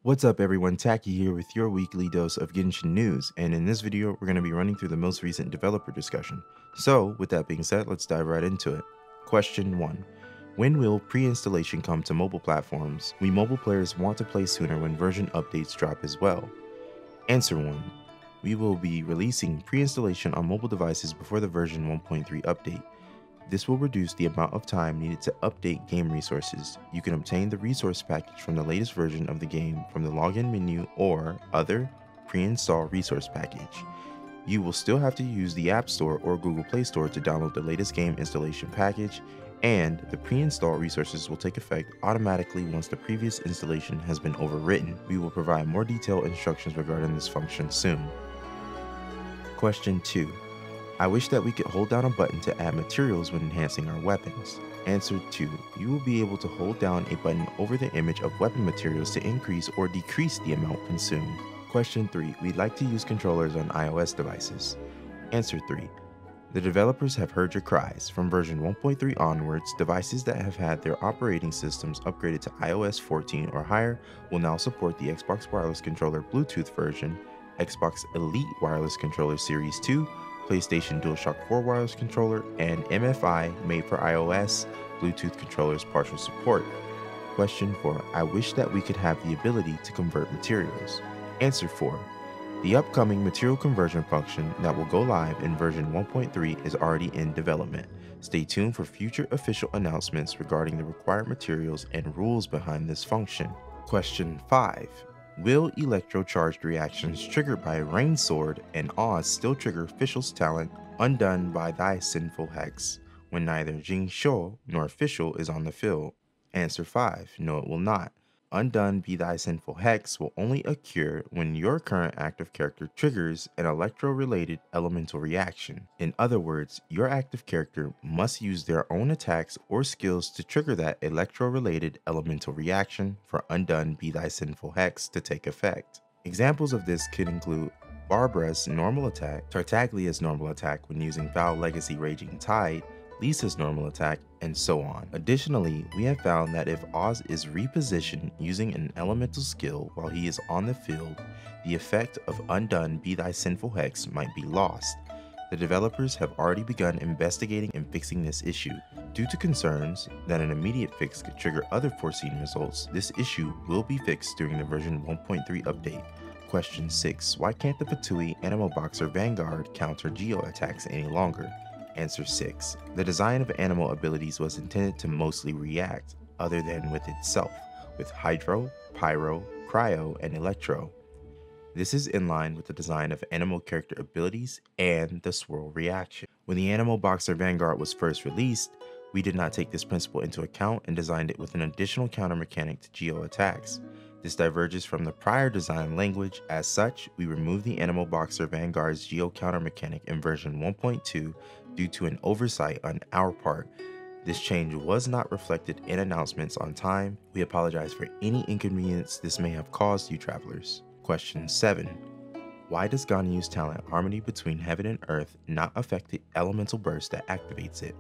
What's up everyone, Taki here with your weekly dose of Genshin news, and in this video we're going to be running through the most recent developer discussion. So with that being said, let's dive right into it. Question 1. When will pre-installation come to mobile platforms? We mobile players want to play sooner when version updates drop as well. Answer 1. We will be releasing pre-installation on mobile devices before the version 1.3 update. This will reduce the amount of time needed to update game resources. You can obtain the resource package from the latest version of the game from the login menu or other pre-install resource package. You will still have to use the App Store or Google Play Store to download the latest game installation package, and the pre-install resources will take effect automatically once the previous installation has been overwritten. We will provide more detailed instructions regarding this function soon. Question 2. I wish that we could hold down a button to add materials when enhancing our weapons. Answer 2. You will be able to hold down a button over the image of weapon materials to increase or decrease the amount consumed. Question 3. We'd like to use controllers on iOS devices. Answer 3. The developers have heard your cries. From version 1.3 onwards, devices that have had their operating systems upgraded to iOS 14 or higher will now support the Xbox Wireless Controller Bluetooth version, Xbox Elite Wireless Controller Series 2, PlayStation DualShock 4 wireless controller, and MFI made for iOS Bluetooth controllers partial support. Question 4. I wish that we could have the ability to convert materials. Answer 4. The upcoming material conversion function that will go live in version 1.3 is already in development. Stay tuned for future official announcements regarding the required materials and rules behind this function. Question 5. Will electro-charged reactions triggered by Rain Sword and Oz still trigger Fischl's talent Undone by Thy Sinful Hex when neither Jing Shuo nor Fischl is on the field? Answer 5. No, it will not. Undone be Thy Sinful Hex will only occur when your current active character triggers an electro-related elemental reaction. In other words, your active character must use their own attacks or skills to trigger that electro-related elemental reaction for Undone be Thy Sinful Hex to take effect. Examples of this could include Barbara's normal attack, Tartaglia's normal attack when using Val Legacy Raging Tide, Lisa's normal attack, and so on. Additionally, we have found that if Oz is repositioned using an elemental skill while he is on the field, the effect of Undone be Thy Sinful Hex might be lost. The developers have already begun investigating and fixing this issue. Due to concerns that an immediate fix could trigger other foreseen results, this issue will be fixed during the version 1.3 update. Question 6. Why can't the Fatui Animal Boxer Vanguard counter Geo attacks any longer? Answer 6. The design of animal abilities was intended to mostly react, other than with itself, with Hydro, Pyro, Cryo, and Electro. This is in line with the design of animal character abilities and the swirl reaction. When the Animal Boxer Vanguard was first released, we did not take this principle into account and designed it with an additional counter mechanic to Geo attacks. This diverges from the prior design language. As such, we removed the Animal Boxer Vanguard's Geo counter mechanic in version 1.2 due to an oversight on our part. This change was not reflected in announcements on time. We apologize for any inconvenience this may have caused you travelers. Question 7. Why does Ganyu's talent Harmony Between Heaven and Earth not affect the elemental burst that activates it?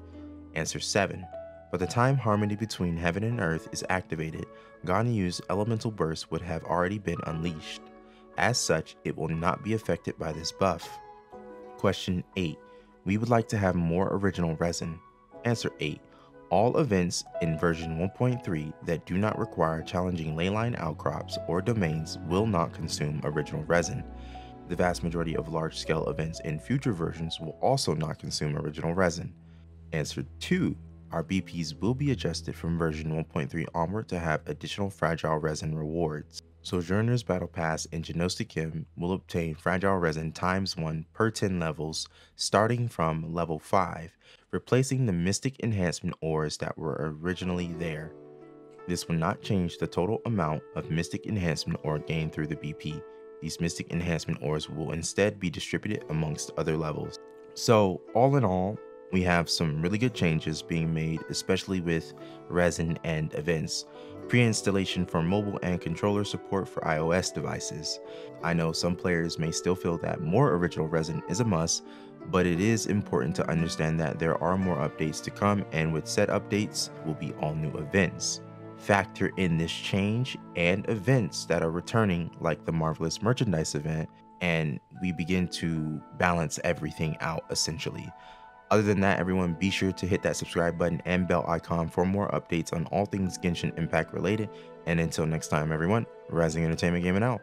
Answer 7. By the time Harmony Between Heaven and Earth is activated, Ganyu's elemental burst would have already been unleashed. As such, it will not be affected by this buff. Question 8. We would like to have more original resin. Answer 8. All events in version 1.3 that do not require challenging leyline outcrops or domains will not consume original resin. The vast majority of large-scale events in future versions will also not consume original resin. Answer 2. Our BPs will be adjusted from version 1.3 onward to have additional fragile resin rewards. Sojourner's Battle Pass in Genostikim will obtain fragile resin ×1 per 10 levels starting from level 5, replacing the Mystic Enhancement ores that were originally there. This will not change the total amount of Mystic Enhancement ore gained through the BP. These Mystic Enhancement ores will instead be distributed amongst other levels. So all in all, we have some really good changes being made, especially with resin and events. Pre-installation for mobile and controller support for iOS devices. I know some players may still feel that more original resin is a must, but it is important to understand that there are more updates to come, and with said updates will be all new events. factor in this change and events that are returning, like the Marvelous Merchandise event, and we begin to balance everything out essentially. Other than that, everyone, be sure to hit that subscribe button and bell icon for more updates on all things Genshin Impact related. And until next time, everyone, Rising Entertainment Gaming out.